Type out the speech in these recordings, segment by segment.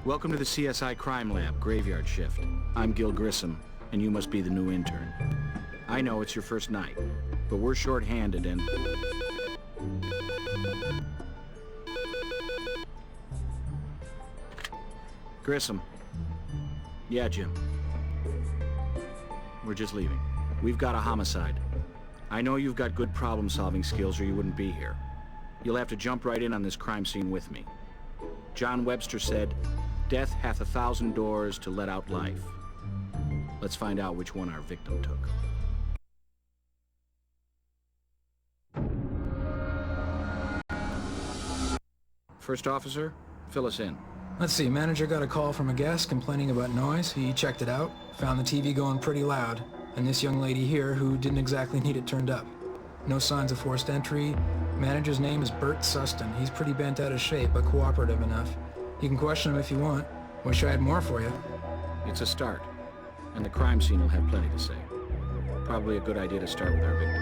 Welcome to the CSI Crime Lab, Graveyard Shift. I'm Gil Grissom, and you must be the new intern. I know it's your first night, but we're short-handed and... Grissom. Yeah, Jim. We're just leaving. We've got a homicide. I know you've got good problem-solving skills or you wouldn't be here. You'll have to jump right in on this crime scene with me. John Webster said, "Death hath 1,000 doors to let out life." Let's find out which one our victim took. First officer, fill us in. Let's see, manager got a call from a guest complaining about noise. He checked it out, found the TV going pretty loud, and this young lady here who didn't exactly need it turned up. No signs of forced entry. Manager's name is Bert Sustin. He's pretty bent out of shape, but cooperative enough. You can question him if you want. Wish I had more for you. It's a start, and the crime scene will have plenty to say. Probably a good idea to start with our victim.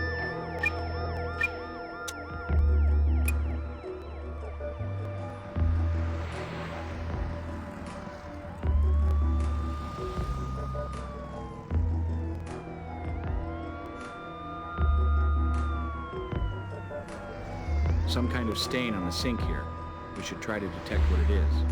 Some kind of stain on the sink here. We should try to detect what it is.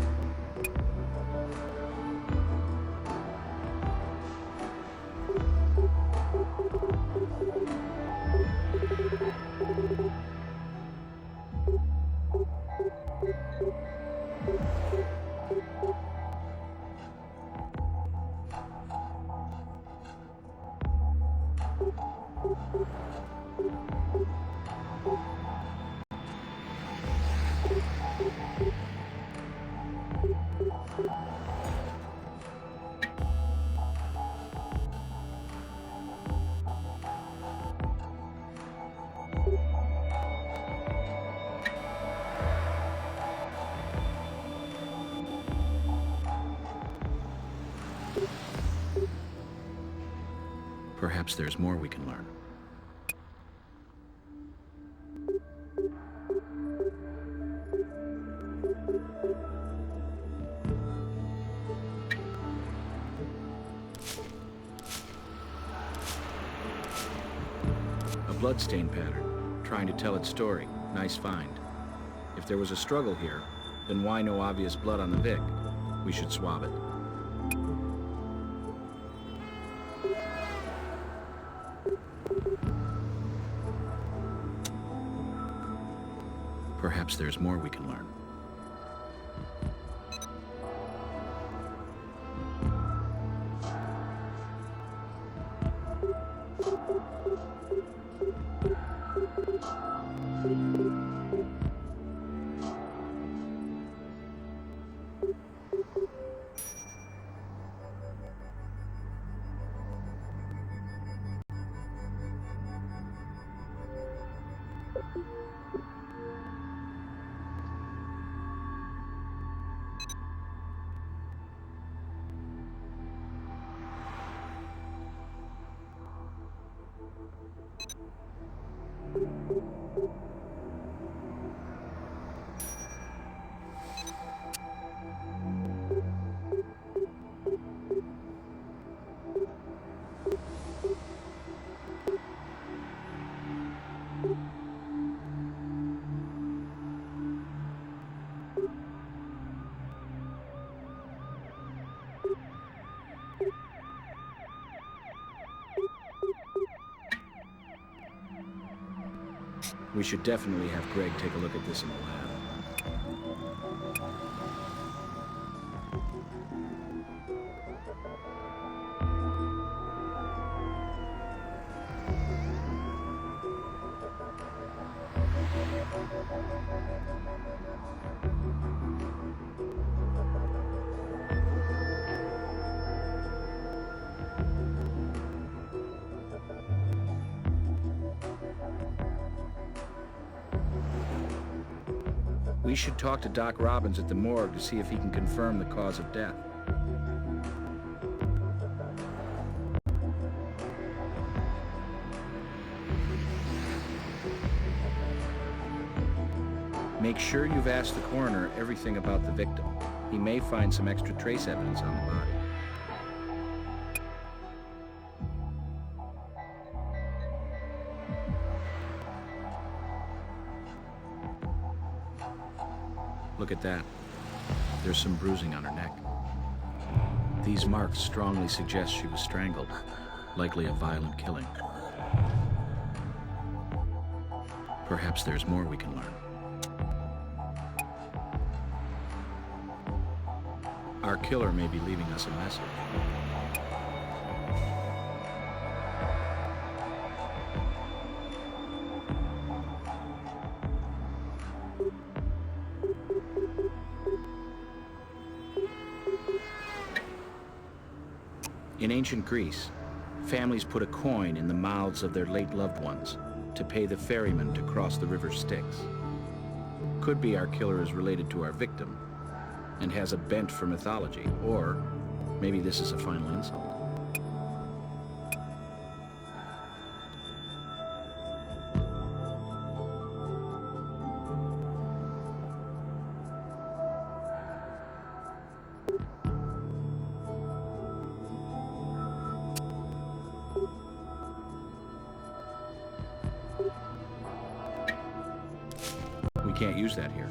Perhaps there's more we can learn. A bloodstain pattern, trying to tell its story. Nice find. If there was a struggle here, then why no obvious blood on the Vic? We should swab it. Perhaps there's more we can learn. We should definitely have Greg take a look at this in the lab. We should talk to Doc Robbins at the morgue to see if he can confirm the cause of death. Make sure you've asked the coroner everything about the victim. He may find some extra trace evidence on the body. Look at that. There's some bruising on her neck. These marks strongly suggest she was strangled, likely a violent killing. Perhaps there's more we can learn. Our killer may be leaving us a message. In ancient Greece, families put a coin in the mouths of their late loved ones to pay the ferryman to cross the river Styx. Could be our killer is related to our victim and has a bent for mythology, or maybe this is a final insult. We can't use that here.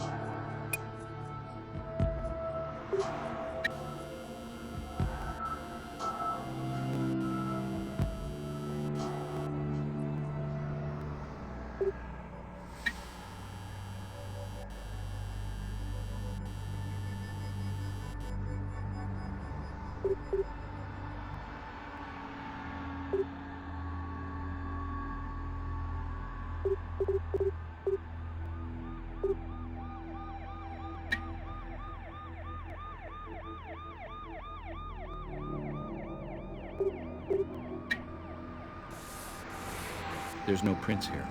There's no prints here.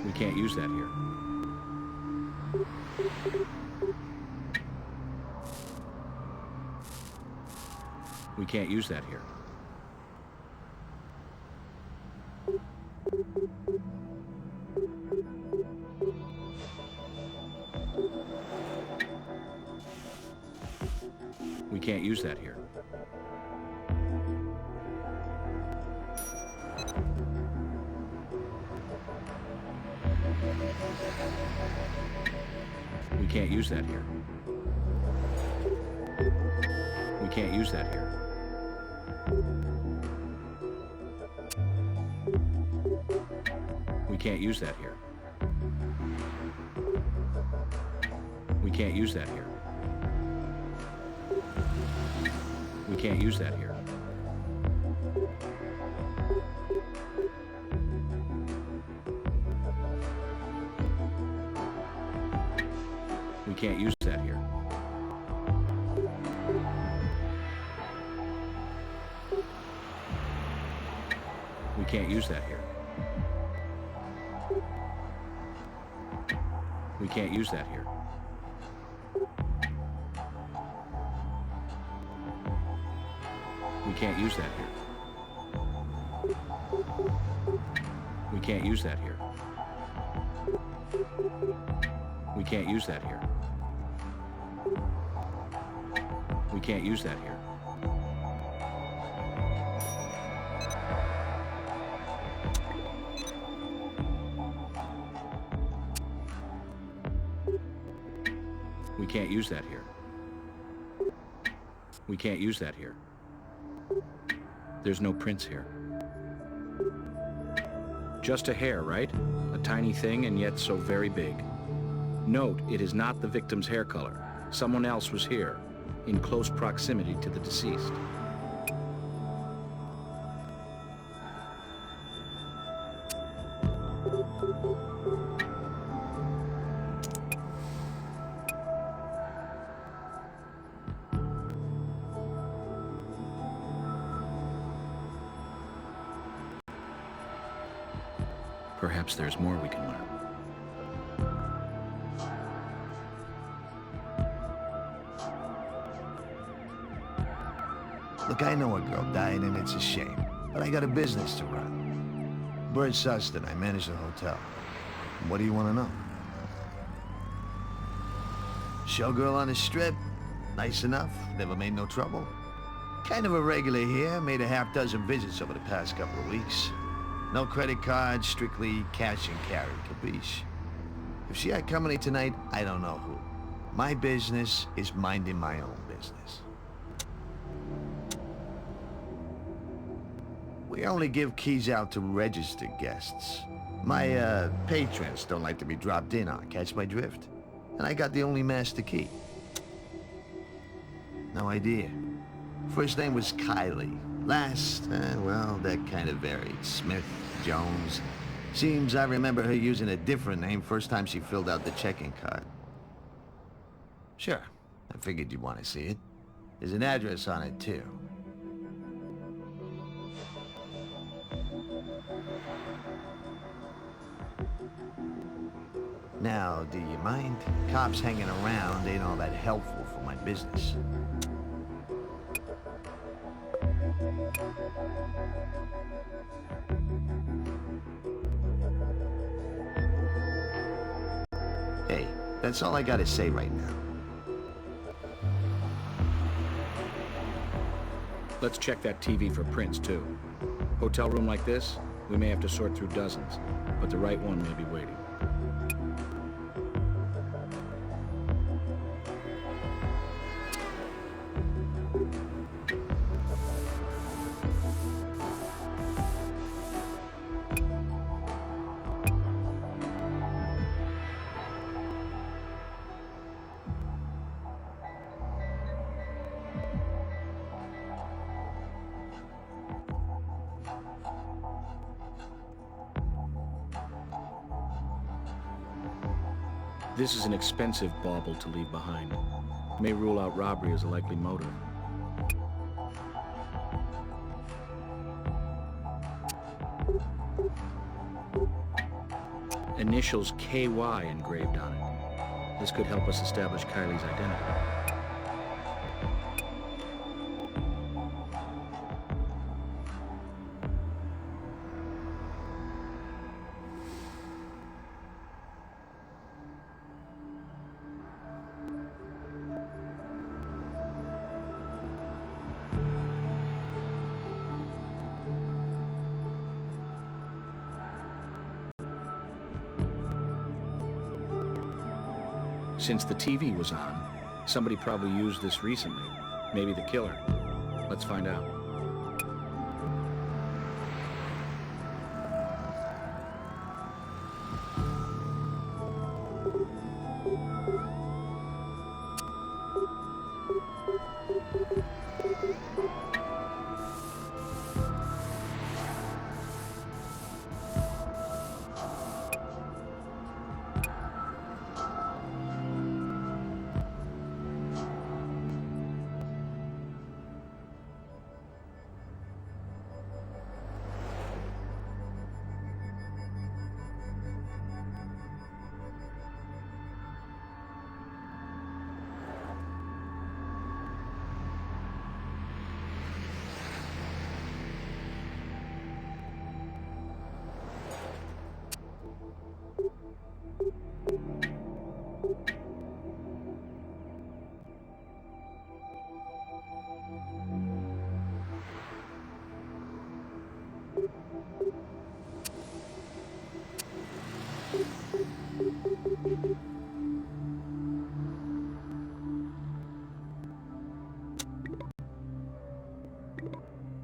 We can't use that here. We can't use that here. We can't use that here. We can't use that here. We can't use that here. We can't use that here. We can't use that here. We can't use that here. We can't use that here. We can't use that here. We can't use that here. We can't use that here. We can't use that here. We can't use that here. We can't use that here. We can't use that here. We can't use that here. There's no prints here. Just a hair, right? A tiny thing and yet so very big. Note, it is not the victim's hair color. Someone else was here, in close proximity to the deceased. Perhaps there's more we can learn. Look, I know a girl died and it's a shame, but I got a business to run. Bird Sustin, I manage the hotel. What do you want to know? Showgirl on the strip? Nice enough, never made no trouble. Kind of a regular here, made a half-dozen visits over the past couple of weeks. No credit cards, strictly cash and carry, capiche? If she had company tonight, I don't know who. My business is minding my own business. We only give keys out to registered guests. My, patrons don't like to be dropped in on, catch my drift? And I got the only master key. No idea. First name was Kylie. Last, well, that kind of varied. Smith, Jones. Seems I remember her using a different name first time she filled out the check-in card. Sure, I figured you'd want to see it. There's an address on it, too. Now, do you mind? Cops hanging around ain't all that helpful for my business. Hey, that's all I gotta say right now. Let's check that TV for prints, too. Hotel room like this, we may have to sort through dozens, but the right one may be waiting. This is an expensive bauble to leave behind. May rule out robbery as a likely motive. Initials KY engraved on it. This could help us establish Kylie's identity. Since the TV was on, somebody probably used this recently. Maybe the killer. Let's find out.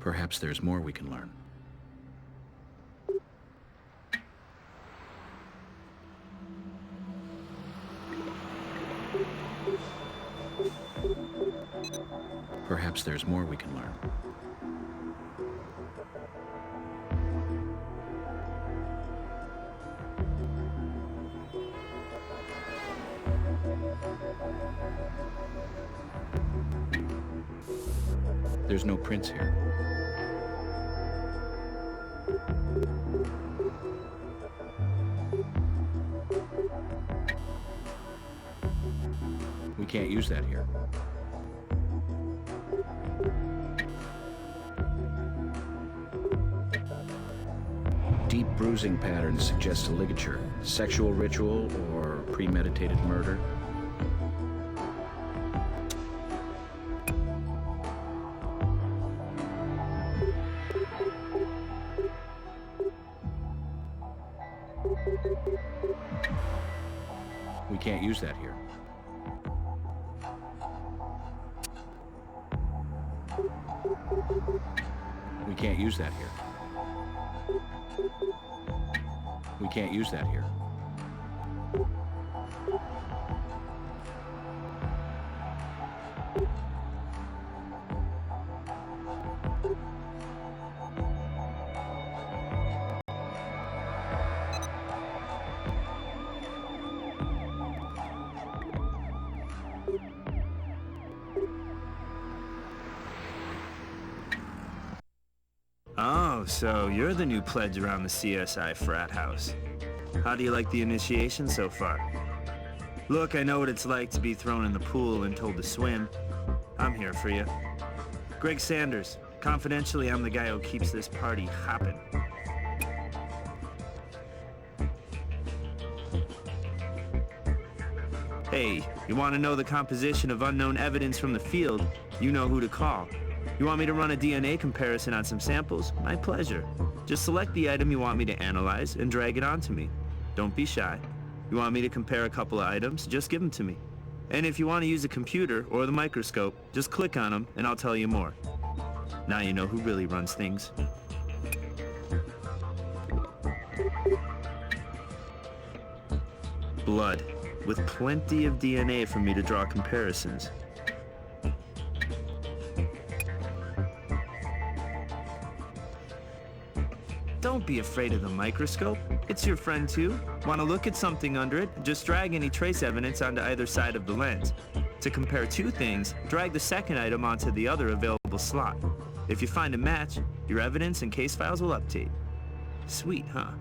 Perhaps there's more we can learn. Perhaps there's more we can learn. There's no prints here. We can't use that here. Deep bruising patterns suggest a ligature, sexual ritual, or premeditated murder. We can't use that here. We can't use that here. We can't use that here. Oh, so you're the new pledge around the CSI frat house. How do you like the initiation so far? Look, I know what it's like to be thrown in the pool and told to swim. I'm here for you. Greg Sanders. Confidentially, I'm the guy who keeps this party hopping. Hey, you want to know the composition of unknown evidence from the field? You know who to call. You want me to run a DNA comparison on some samples? My pleasure. Just select the item you want me to analyze and drag it onto me. Don't be shy. You want me to compare a couple of items? Just give them to me. And if you want to use a computer or the microscope, just click on them and I'll tell you more. Now you know who really runs things. Blood, with plenty of DNA for me to draw comparisons. Don't be afraid of the microscope. It's your friend too. Want to look at something under it? Just drag any trace evidence onto either side of the lens. To compare two things, drag the second item onto the other available slot. If you find a match, your evidence and case files will update. Sweet, huh?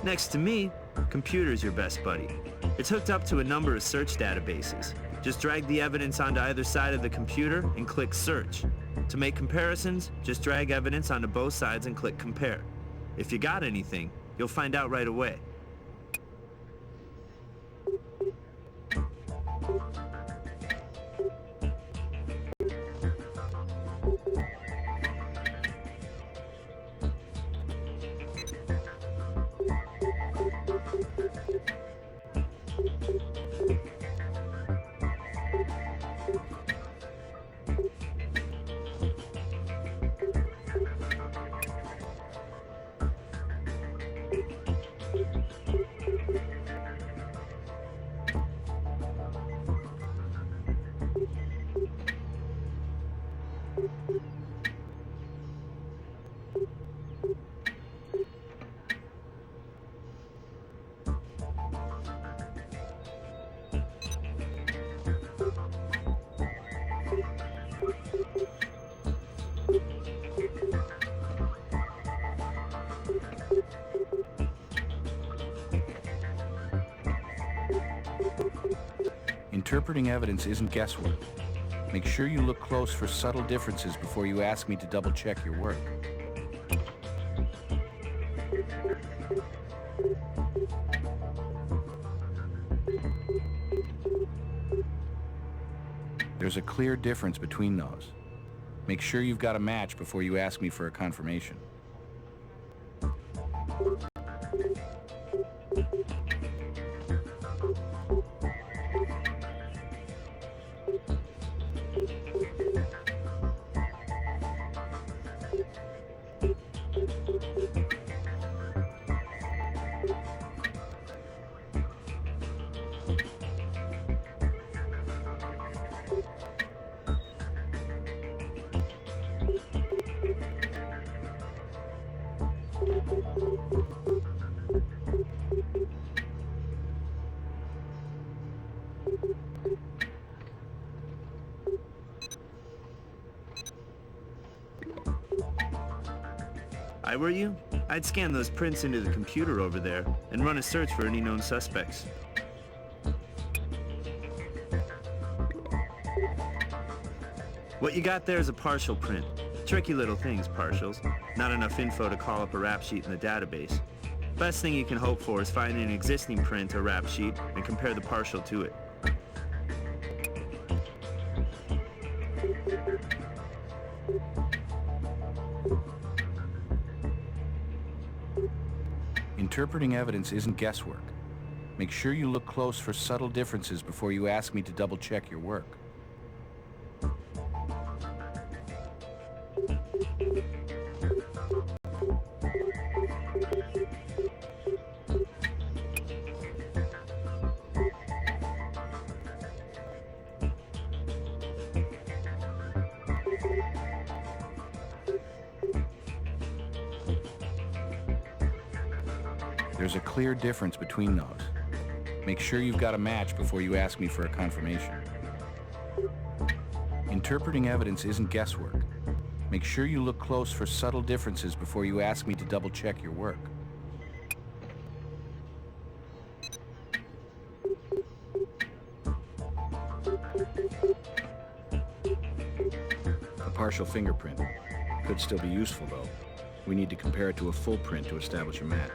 Next to me, computer's your best buddy. It's hooked up to a number of search databases. Just drag the evidence onto either side of the computer and click search. To make comparisons, just drag evidence onto both sides and click compare. If you got anything, you'll find out right away. Interpreting evidence isn't guesswork. Make sure you look close for subtle differences before you ask me to double-check your work. There's a clear difference between those. Make sure you've got a match before you ask me for a confirmation. I were you, I'd scan those prints into the computer over there and run a search for any known suspects. What you got there is a partial print. Tricky little things, partials. Not enough info to call up a rap sheet in the database. Best thing you can hope for is find an existing print or rap sheet and compare the partial to it. Interpreting evidence isn't guesswork. Make sure you look close for subtle differences before you ask me to double-check your work. There's a clear difference between those. Make sure you've got a match before you ask me for a confirmation. Interpreting evidence isn't guesswork. Make sure you look close for subtle differences before you ask me to double-check your work. A partial fingerprint. Could still be useful, though. We need to compare it to a full print to establish a match.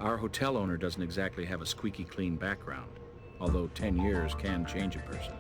Our hotel owner doesn't exactly have a squeaky clean background, although 10 years can change a person.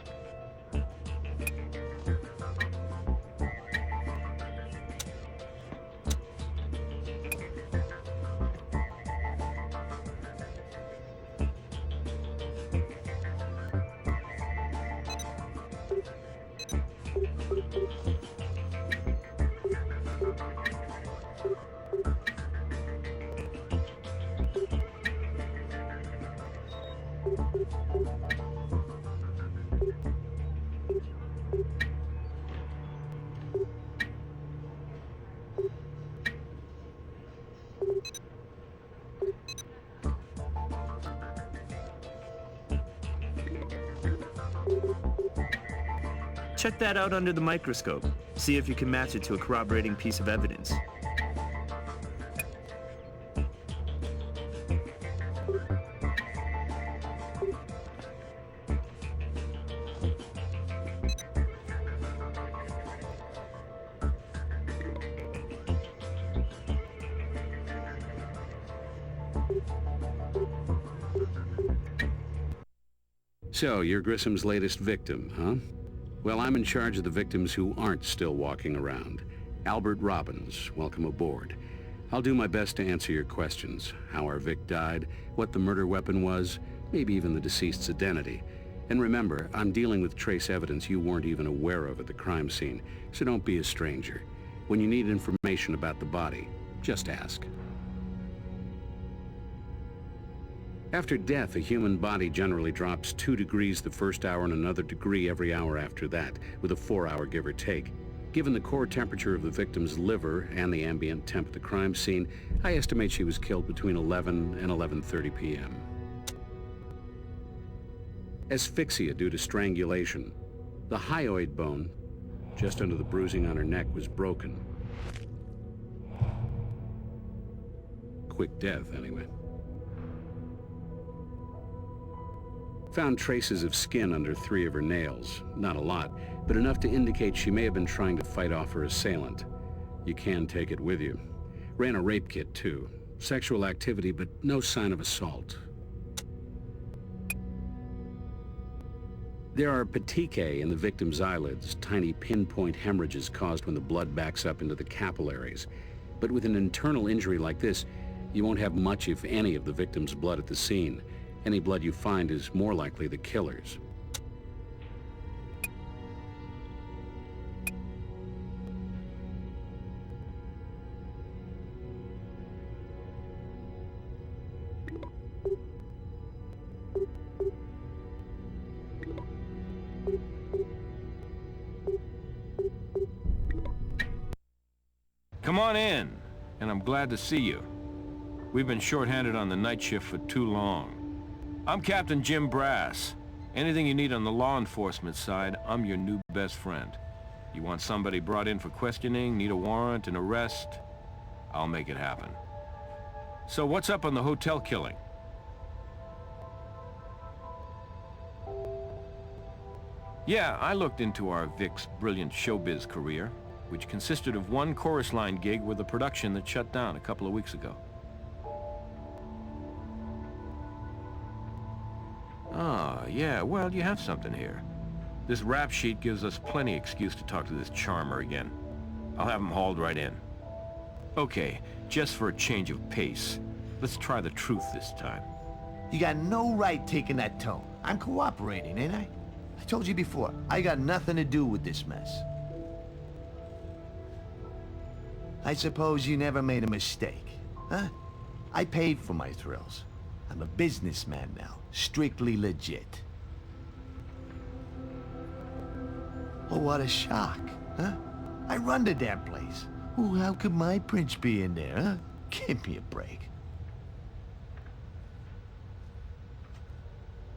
Check that out under the microscope. See if you can match it to a corroborating piece of evidence. So, you're Grissom's latest victim, huh? Well, I'm in charge of the victims who aren't still walking around. Albert Robbins, welcome aboard. I'll do my best to answer your questions. How our Vic died, what the murder weapon was, maybe even the deceased's identity. And remember, I'm dealing with trace evidence you weren't even aware of at the crime scene, so don't be a stranger. When you need information about the body, just ask. After death, a human body generally drops 2 degrees the first hour and another degree every hour after that, with a 4-hour give or take. Given the core temperature of the victim's liver and the ambient temp at the crime scene, I estimate she was killed between 11 and 11:30 p.m. Asphyxia due to strangulation. The hyoid bone, just under the bruising on her neck, was broken. Quick death, anyway. Found traces of skin under 3 of her nails. Not a lot, but enough to indicate she may have been trying to fight off her assailant. You can take it with you. Ran a rape kit, too. Sexual activity, but no sign of assault. There are petechiae in the victim's eyelids, tiny pinpoint hemorrhages caused when the blood backs up into the capillaries. But with an internal injury like this, you won't have much, if any, of the victim's blood at the scene. Any blood you find is more likely the killer's. Come on in, and I'm glad to see you. We've been short-handed on the night shift for too long. I'm Captain Jim Brass. Anything you need on the law enforcement side, I'm your new best friend. You want somebody brought in for questioning, need a warrant, an arrest? I'll make it happen. So what's up on the hotel killing? Yeah, I looked into our Vic's brilliant showbiz career, which consisted of one chorus line gig with a production that shut down a couple of weeks ago. Ah, yeah, well, you have something here. This rap sheet gives us plenty excuse to talk to this charmer again. I'll have him hauled right in. Okay, just for a change of pace, let's try the truth this time. You got no right taking that tone. I'm cooperating, ain't I? I told you before, I got nothing to do with this mess. I suppose you never made a mistake, huh? I paid for my thrills. I'm a businessman now, strictly legit. Oh, what a shock, huh? I run the damn place. Ooh, how could my prince be in there, huh? Give me a break.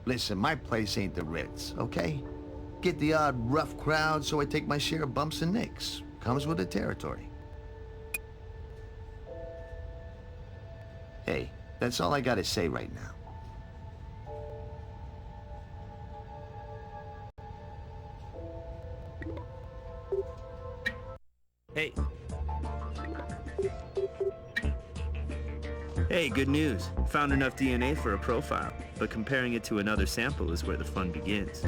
Listen, my place ain't the Ritz, okay? Get the odd rough crowd, so I take my share of bumps and nicks. Comes with the territory. Hey, that's all I gotta say right now. Hey. Hey, good news. Found enough DNA for a profile, but comparing it to another sample is where the fun begins.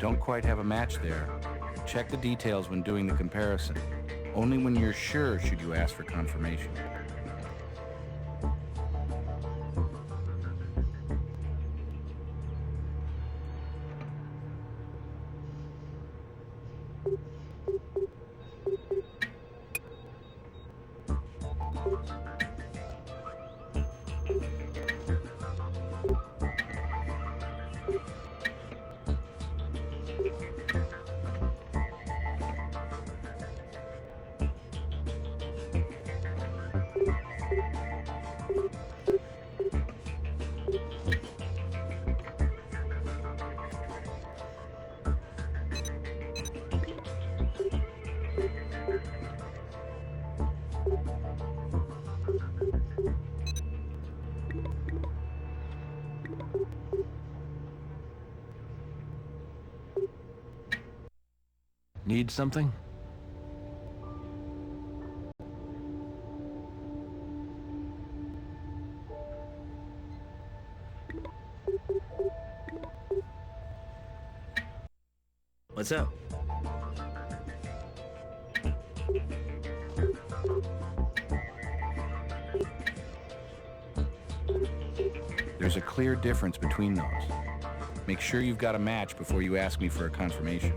Don't quite have a match there. Check the details when doing the comparison. Only when you're sure should you ask for confirmation. Need something? What's up? There's a clear difference between those. Make sure you've got a match before you ask me for a confirmation.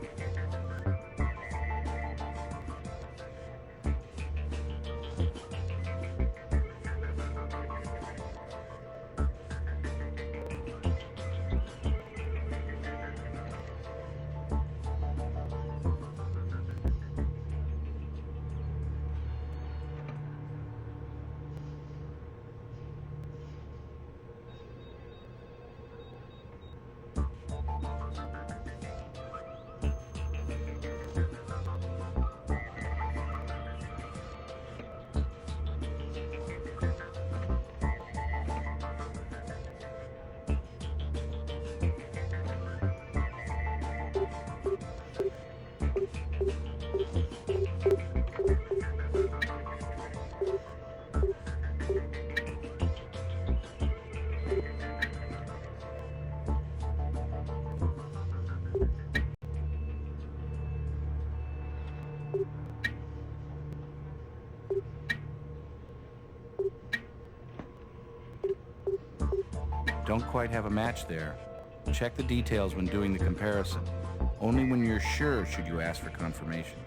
Don't quite have a match there. Check the details when doing the comparison. Only when you're sure should you ask for confirmation.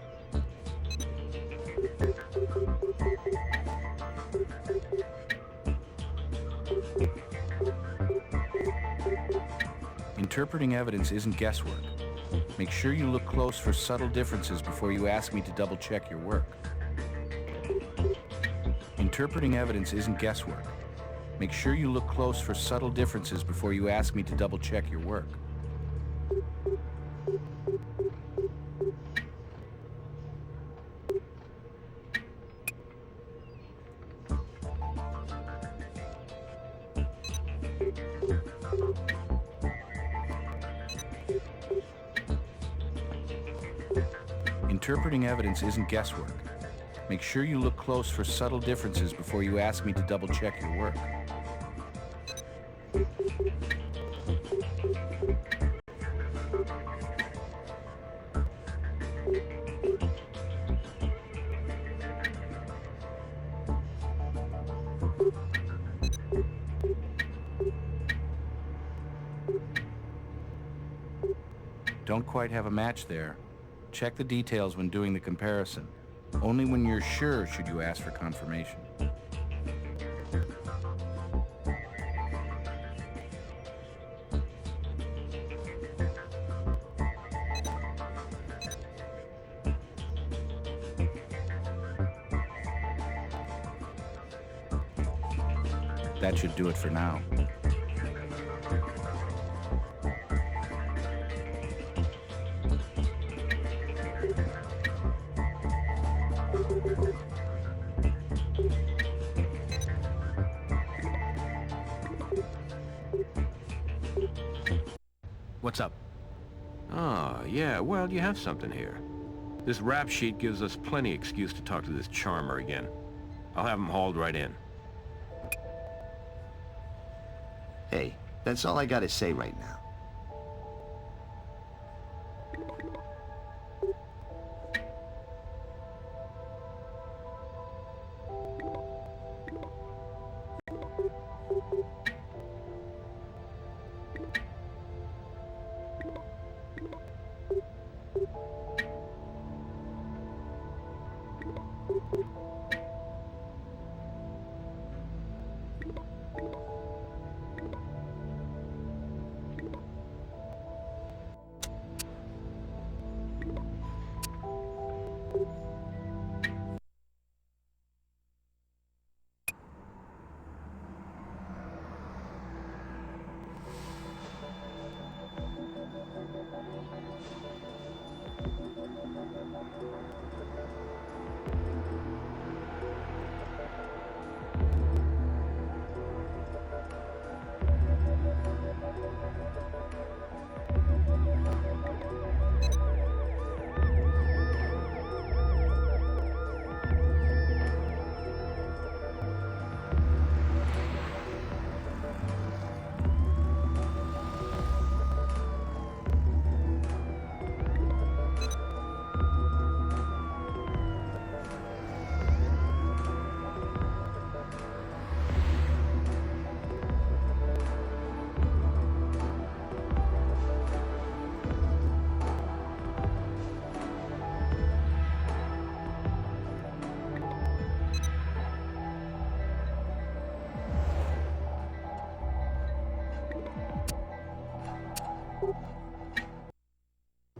Interpreting evidence isn't guesswork. Make sure you look close for subtle differences before you ask me to double-check your work. Interpreting evidence isn't guesswork. Make sure you look close for subtle differences before you ask me to double-check your work. Interpreting evidence isn't guesswork. Make sure you look close for subtle differences before you ask me to double-check your work. Don't quite have a match there. Check the details when doing the comparison. Only when you're sure should you ask for confirmation. That should do it for now. What's up? Ah, yeah, well, you have something here. This rap sheet gives us plenty excuse to talk to this charmer again. I'll have him hauled right in. Hey, that's all I gotta say right now.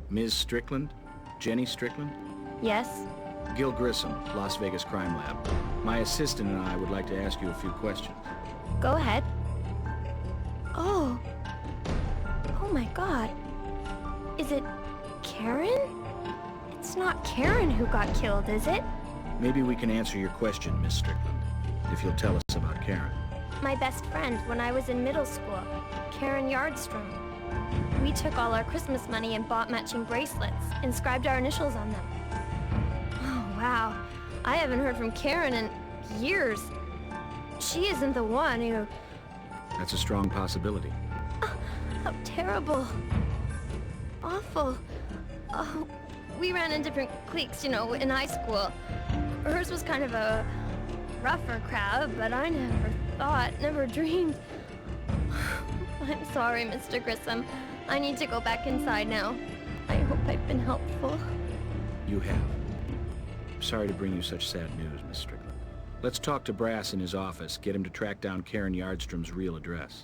Ms. Strickland? Jenny Strickland? Yes? Gil Grissom, Las Vegas Crime Lab. My assistant and I would like to ask you a few questions. Go ahead. Oh. Oh my god. Is it Karen? It's not Karen who got killed, is it? Maybe we can answer your question, Miss Strickland, if you'll tell us about Karen. My best friend when I was in middle school, Karen Yardstrom. We took all our Christmas money and bought matching bracelets, inscribed our initials on them. Oh, wow. I haven't heard from Karen in years. She isn't the one who... That's a strong possibility. How terrible. Awful. Oh, we ran in different cliques, you know, in high school. Hers was kind of a rougher crowd, but I never dreamed. I'm sorry, Mr. Grissom. I need to go back inside now. I hope I've been helpful. You have. Sorry to bring you such sad news, Miss Strickland. Let's talk to Brass in his office, get him to track down Karen Yardstrom's real address.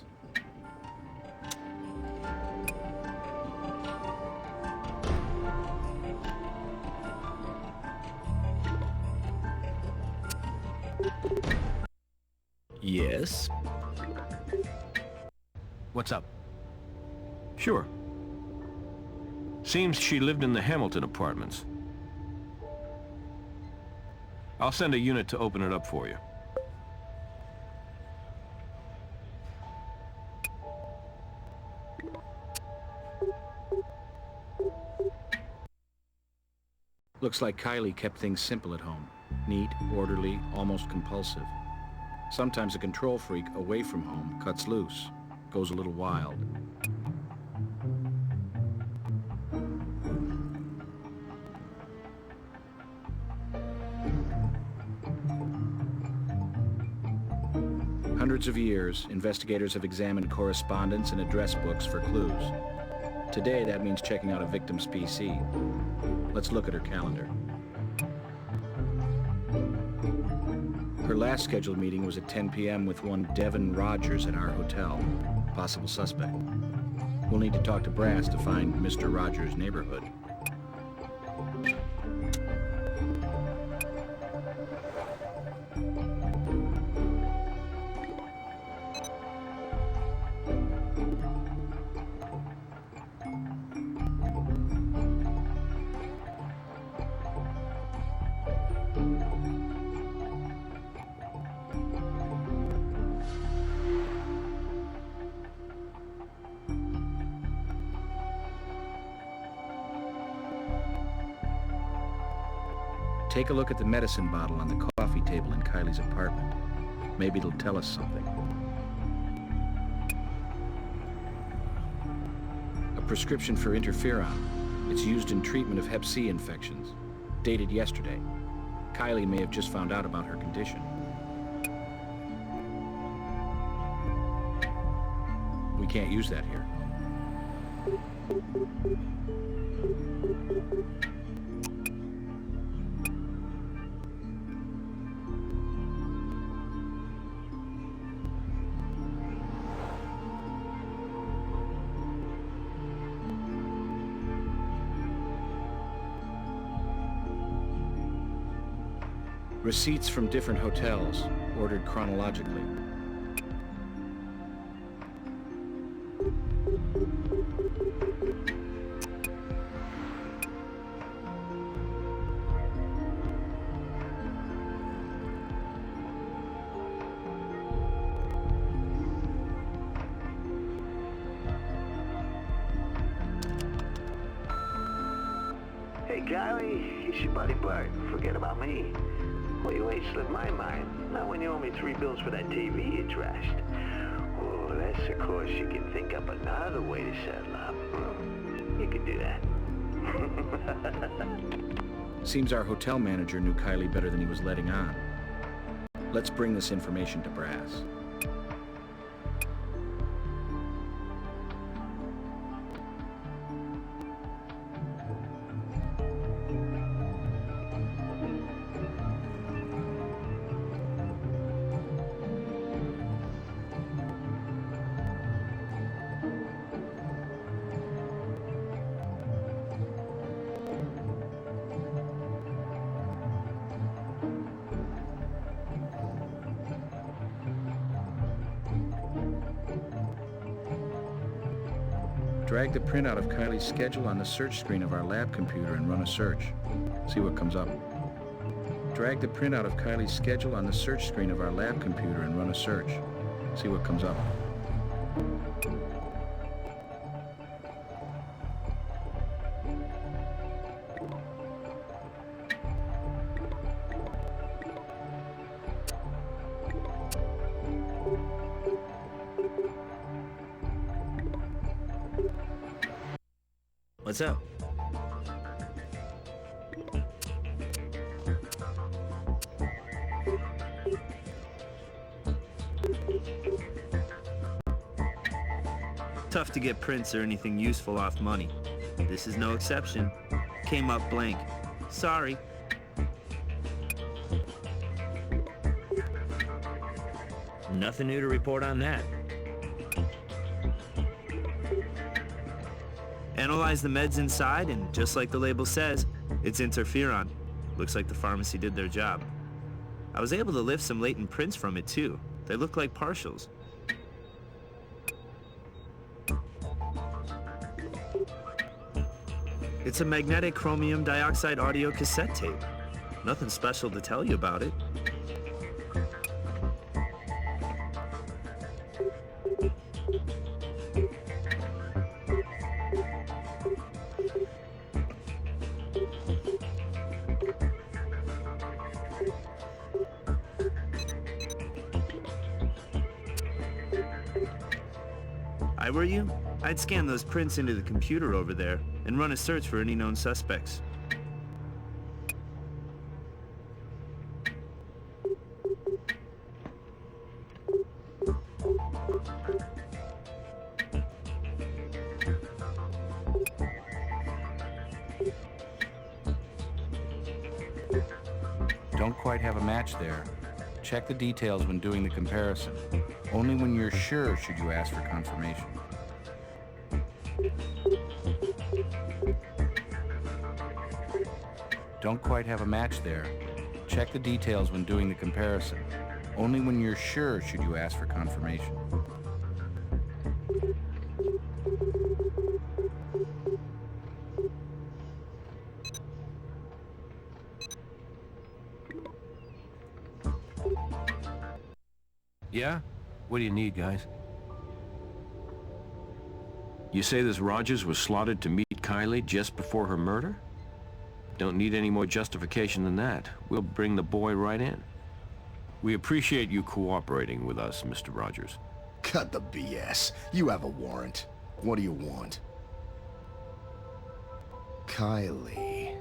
Yes? What's up? Sure. Seems she lived in the Hamilton apartments. I'll send a unit to open it up for you. Looks like Kylie kept things simple at home. Neat, orderly, almost compulsive. Sometimes a control freak away from home cuts loose, goes a little wild. Hundreds of years, investigators have examined correspondence and address books for clues. Today, that means checking out a victim's PC. Let's look at her calendar. Her last scheduled meeting was at 10 p.m. with one Devin Rogers at our hotel, possible suspect. We'll need to talk to Brass to find Mr. Rogers' neighborhood. Take a look at the medicine bottle on the coffee table in Kylie's apartment. Maybe it'll tell us something. A prescription for interferon. It's used in treatment of hep C infections. Dated yesterday. Kylie may have just found out about her condition. We can't use that here. Receipts from different hotels, ordered chronologically. Hey, Kylie, it's your buddy Bert. Forget about me. Well, you ain't slipped my mind. Not when you owe me 3 bills for that TV you trashed. Oh, that's of course you can think up another way to settle up. You can do that. Seems our hotel manager knew Kylie better than he was letting on. Let's bring this information to Brass. Drag the printout of Kylie's schedule on the search screen of our lab computer and run a search. See what comes up. Drag the printout of Kylie's schedule on the search screen of our lab computer and run a search. See what comes up. What's up? Tough to get prints or anything useful off money. This is no exception. Came up blank. Sorry. Nothing new to report on that. Analyze the meds inside, and just like the label says, it's interferon. Looks like the pharmacy did their job. I was able to lift some latent prints from it too. They look like partials. It's a magnetic chromium dioxide audio cassette tape. Nothing special to tell you about it. I were you, I'd scan those prints into the computer over there and run a search for any known suspects. Don't quite have a match there. Check the details when doing the comparison. Only when you're sure should you ask for confirmation. Don't quite have a match there. Check the details when doing the comparison. Only when you're sure should you ask for confirmation. Yeah? What do you need, guys? You say this Rogers was slotted to meet Kylie just before her murder? Don't need any more justification than that. We'll bring the boy right in. We appreciate you cooperating with us, Mr. Rogers. Cut the BS. You have a warrant. What do you want? Kylie.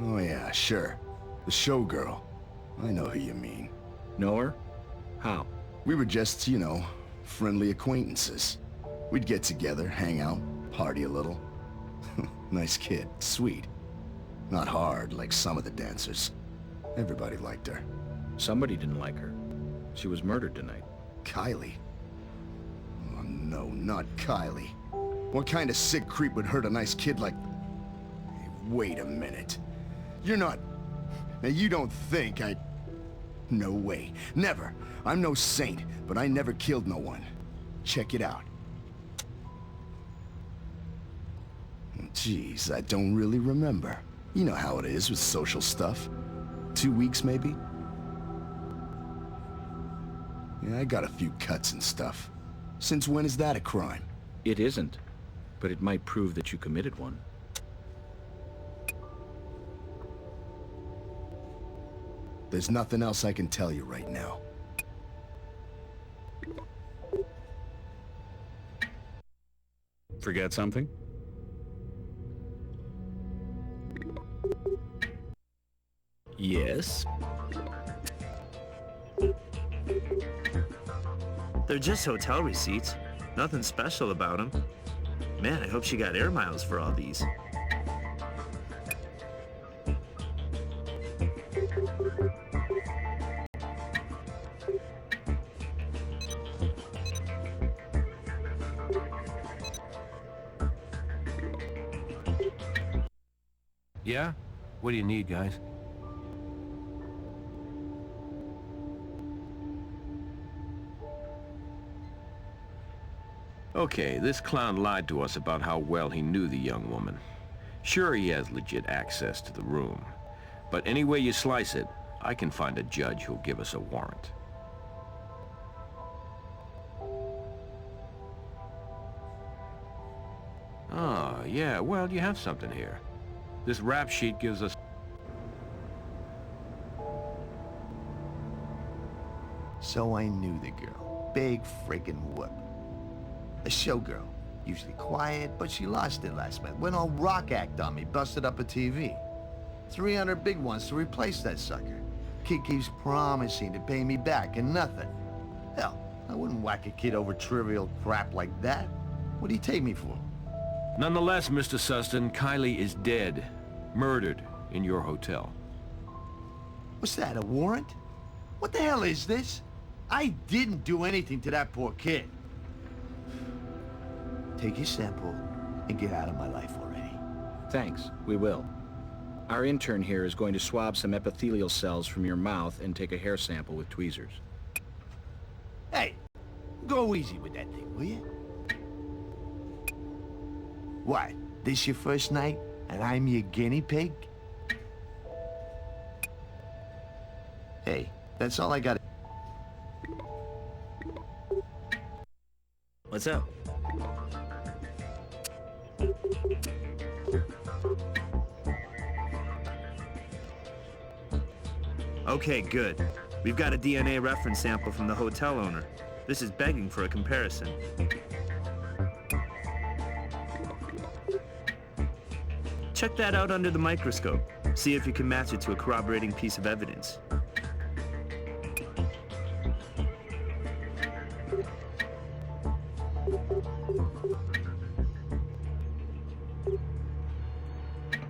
Oh yeah, sure. The showgirl. I know who you mean. Know her? How? We were just, you know, friendly acquaintances. We'd get together, hang out, party a little. Nice kid. Sweet. Not hard like some of the dancers. Everybody liked her. Somebody didn't like her. She was murdered tonight. Kylie? Oh no, not Kylie. What kind of sick creep would hurt a nice kid like... Hey, wait a minute. You're not... Now you don't think I... No way. Never. I'm no saint, but I never killed no one. Check it out. Jeez, I don't really remember. You know how it is with social stuff. 2 weeks, maybe? Yeah, I got a few cuts and stuff. Since when is that a crime? It isn't, but it might prove that you committed one. There's nothing else I can tell you right now. Forget something? Yes? They're just hotel receipts. Nothing special about them. Man, I hope she got air miles for all these. Yeah? What do you need, guys? Okay, this clown lied to us about how well he knew the young woman. Sure, he has legit access to the room. But any way you slice it, I can find a judge who'll give us a warrant. Oh, yeah, well, you have something here. This rap sheet gives us... So I knew the girl. Big friggin' whoop. A showgirl. Usually quiet, but she lost it last month. Went all rock act on me, busted up a TV. 300 big ones to replace that sucker. Kid keeps promising to pay me back and nothing. Hell, I wouldn't whack a kid over trivial crap like that. What'd he take me for? Nonetheless, Mr. Sustin, Kylie is dead. Murdered in your hotel. What's that, a warrant? What the hell is this? I didn't do anything to that poor kid. Take your sample and get out of my life already. Thanks, we will. Our intern here is going to swab some epithelial cells from your mouth and take a hair sample with tweezers. Hey, go easy with that thing, will you? What, this your first night and I'm your guinea pig? Hey, that's all I got. What's up? Okay, good. We've got a DNA reference sample from the hotel owner. This is begging for a comparison. Check that out under the microscope. See if you can match it to a corroborating piece of evidence.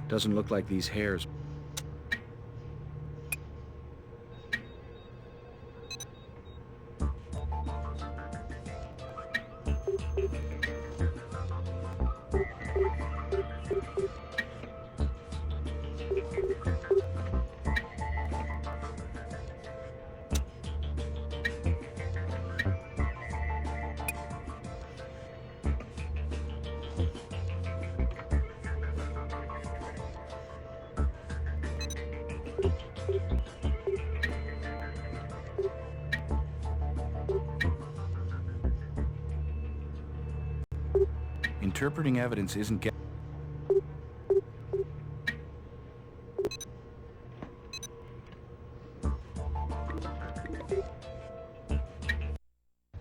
Doesn't look like these hairs. Interpreting evidence isn't get...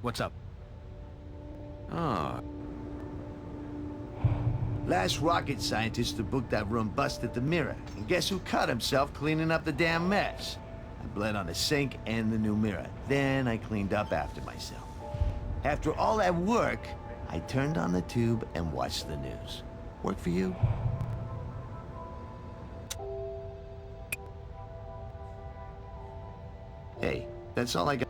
What's up? Ah. Last rocket scientist to book that room busted the mirror. And guess who cut himself cleaning up the damn mess? I bled on the sink and the new mirror. Then I cleaned up after myself. After all that work, I turned on the tube and watched the news. Work for you? Hey, that's all I got.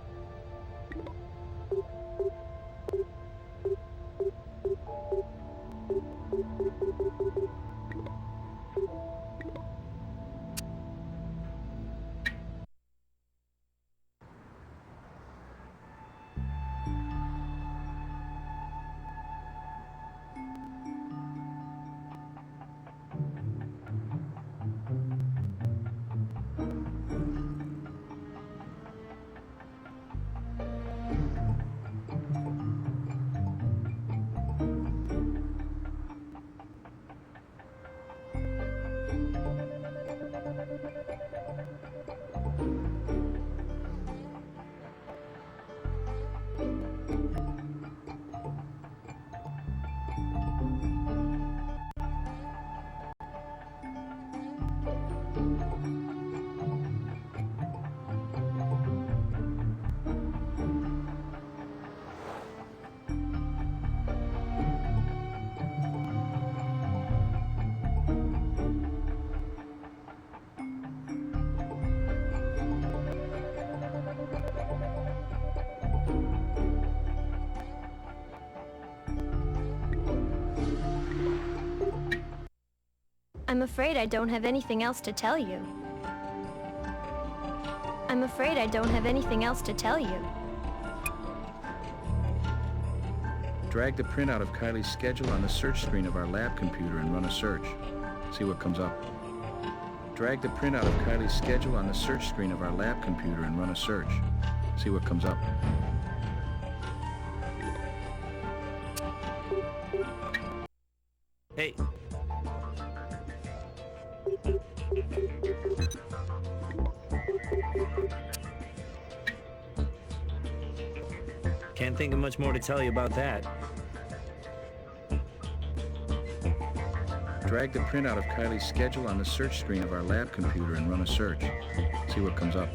I'm afraid I don't have anything else to tell you. I'm afraid I don't have anything else to tell you. Drag the printout of Kylie's schedule on the search screen of our lab computer and run a search. See what comes up. Drag the printout of Kylie's schedule on the search screen of our lab computer and run a search. See what comes up. Hey. Can't think of much more to tell you about that. Drag the printout of Kylie's schedule on the search screen of our lab computer and run a search. See what comes up.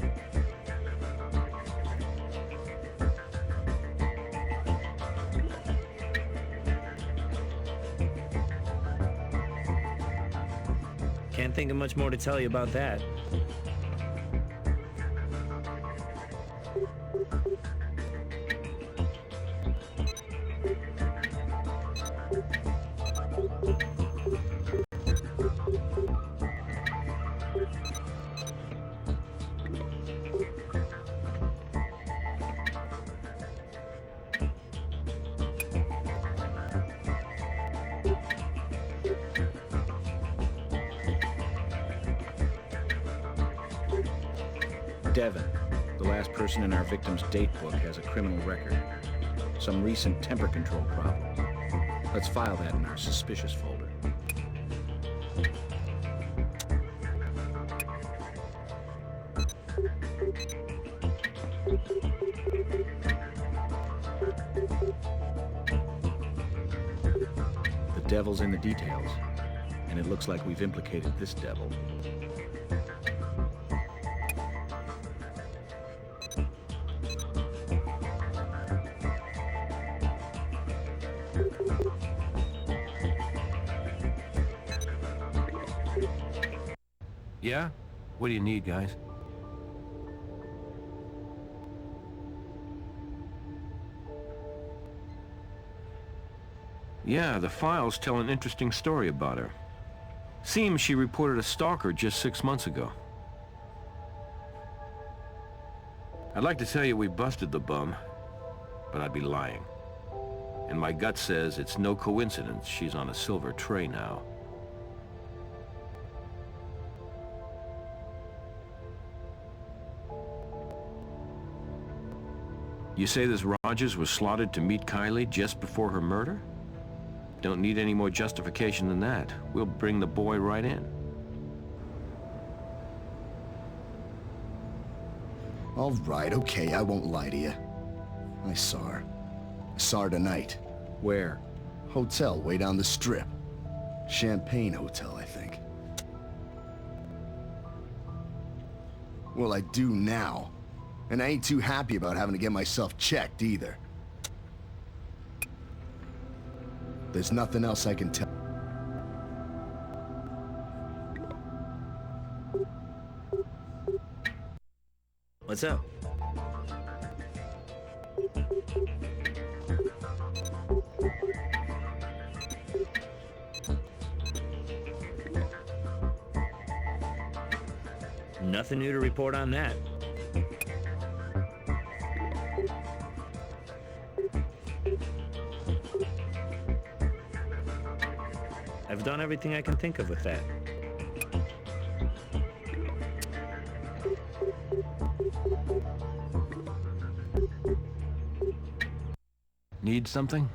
Can't think of much more to tell you about that. Devon, the last person in our victim's date book, has a criminal record. Some recent temper control problems. Let's file that in our suspicious folder. The devil's in the details, and it looks like we've implicated this devil. Yeah? What do you need, guys? Yeah, the files tell an interesting story about her. Seems she reported a stalker just 6 months ago. I'd like to tell you we busted the bum, but I'd be lying. And my gut says it's no coincidence she's on a silver tray now. You say this Rogers was slotted to meet Kylie just before her murder? Don't need any more justification than that. We'll bring the boy right in. All right, okay, I won't lie to you. I saw her. I saw her tonight. Where? Hotel way down the strip. Champagne Hotel, I think. Well, I do now. And I ain't too happy about having to get myself checked either. There's nothing else I can tell. What's up? Nothing new to report on that. I've done everything I can think of with that. Need something?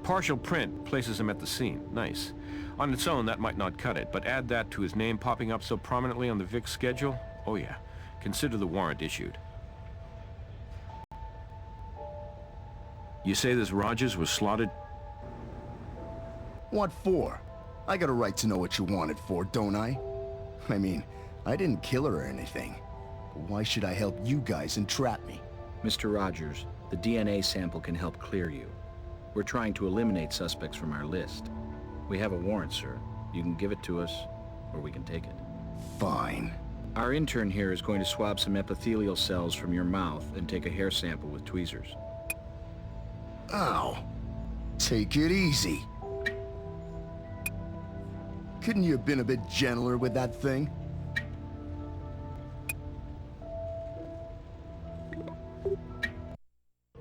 Partial print places him at the scene. Nice. On its own, that might not cut it, but add that to his name popping up so prominently on the Vic schedule? Oh yeah. Consider the warrant issued. You say this Rogers was slotted? What for? I got a right to know what you wanted for, don't I? I mean, I didn't kill her or anything. But why should I help you guys entrap me? Mr. Rogers, the DNA sample can help clear you. We're trying to eliminate suspects from our list. We have a warrant, sir. You can give it to us, or we can take it. Fine. Our intern here is going to swab some epithelial cells from your mouth and take a hair sample with tweezers. Ow. Take it easy. Couldn't you have been a bit gentler with that thing?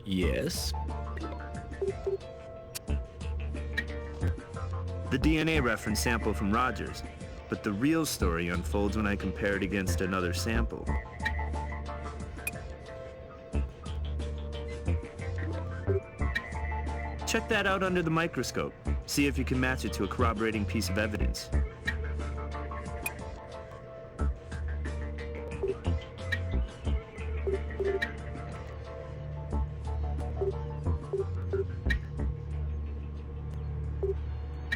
Yes. The DNA reference sample from Rogers, but the real story unfolds when I compare it against another sample. Check that out under the microscope. See if you can match it to a corroborating piece of evidence.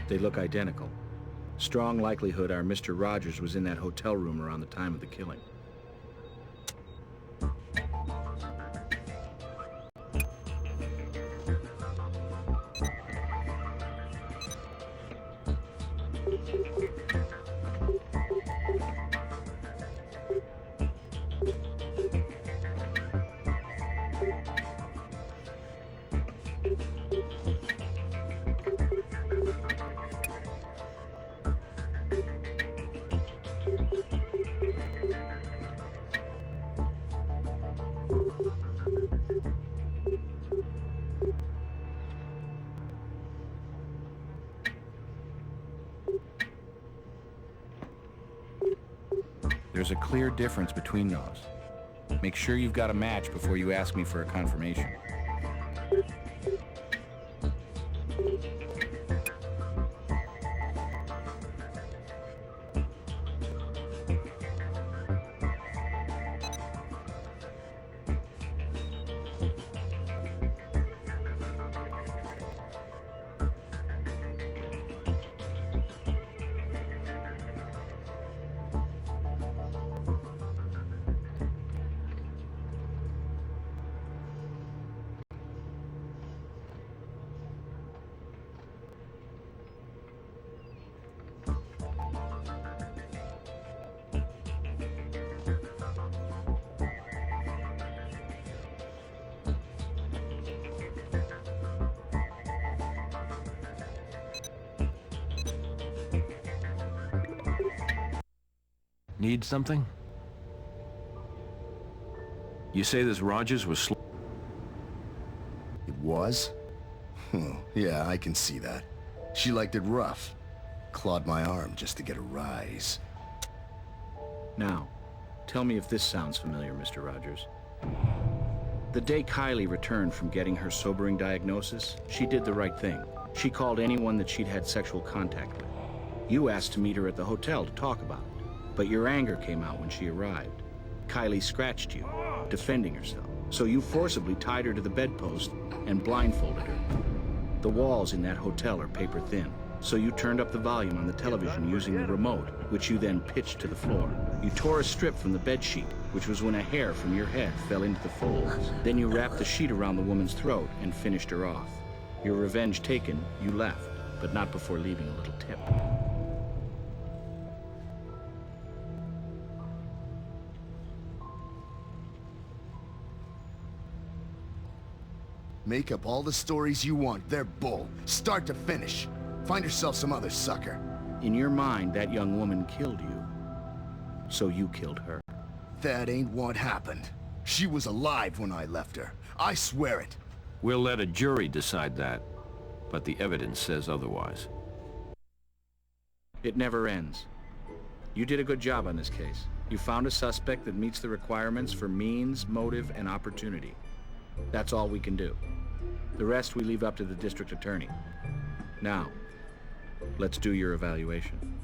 They look identical. Strong likelihood our Mr. Rogers was in that hotel room around the time of the killing. There's a clear difference between those. Make sure you've got a match before you ask me for a confirmation. Need something? You say this Rogers was It was? Yeah, I can see that. She liked it rough. Clawed my arm just to get a rise. Now, tell me if this sounds familiar, Mr. Rogers. The day Kylie returned from getting her sobering diagnosis, she did the right thing. She called anyone that she'd had sexual contact with. You asked to meet her at the hotel to talk about it, but your anger came out when she arrived. Kylie scratched you, defending herself, so you forcibly tied her to the bedpost and blindfolded her. The walls in that hotel are paper thin, so you turned up the volume on the television using the remote, which you then pitched to the floor. You tore a strip from the bed sheet, which was when a hair from your head fell into the folds. Then you wrapped the sheet around the woman's throat and finished her off. Your revenge taken, you left, but not before leaving a little tip. Make up all the stories you want. They're bull. Start to finish. Find yourself some other sucker. In your mind, that young woman killed you. So you killed her. That ain't what happened. She was alive when I left her. I swear it. We'll let a jury decide that, but the evidence says otherwise. It never ends. You did a good job on this case. You found a suspect that meets the requirements for means, motive, and opportunity. That's all we can do. The rest we leave up to the district attorney. Now, let's do your evaluation.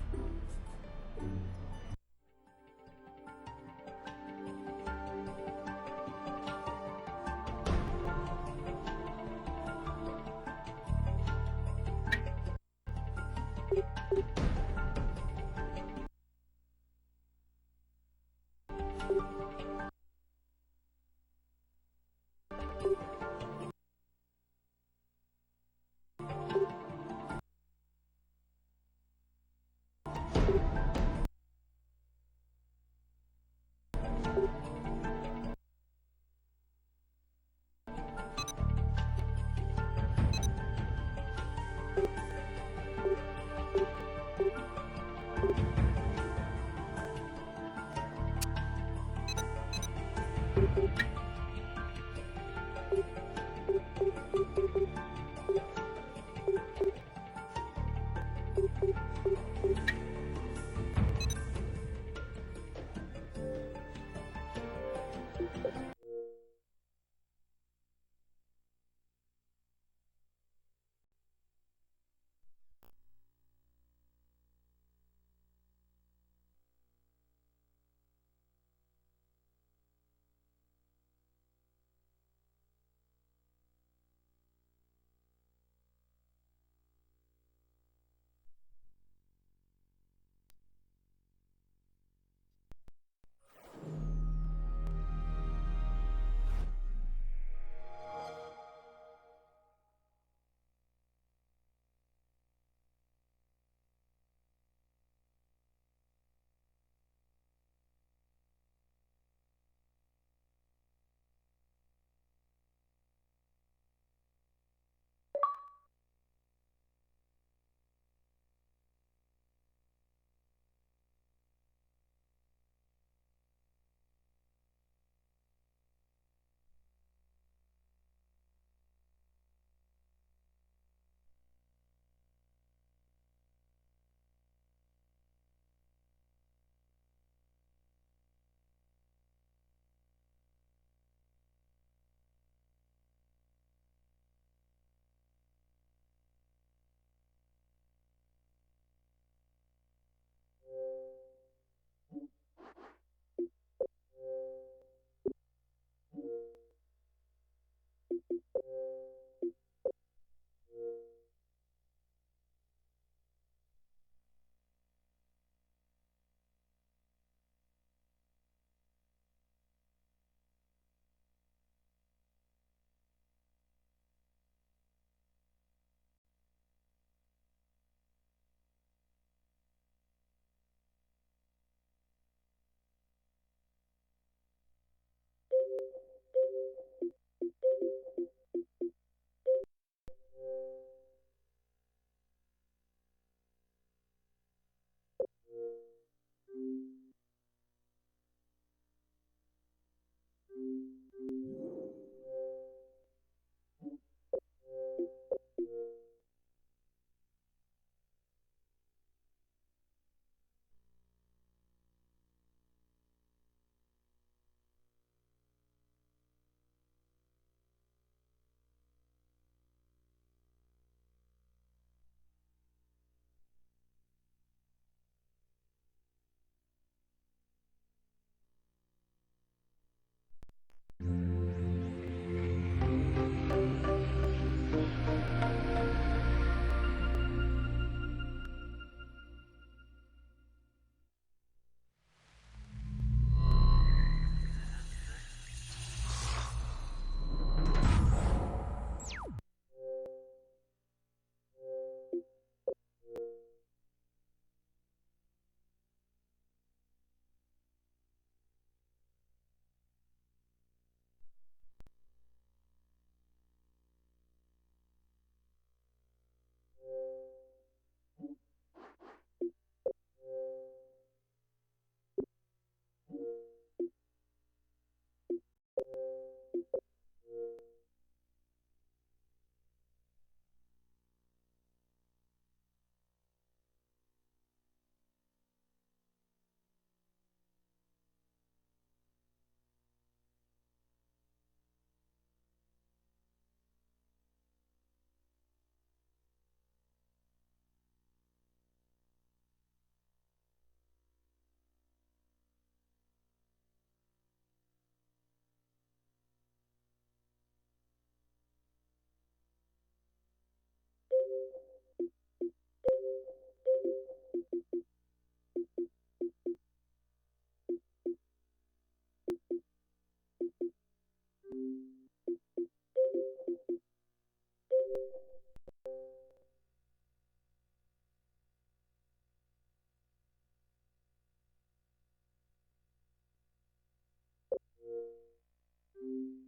you.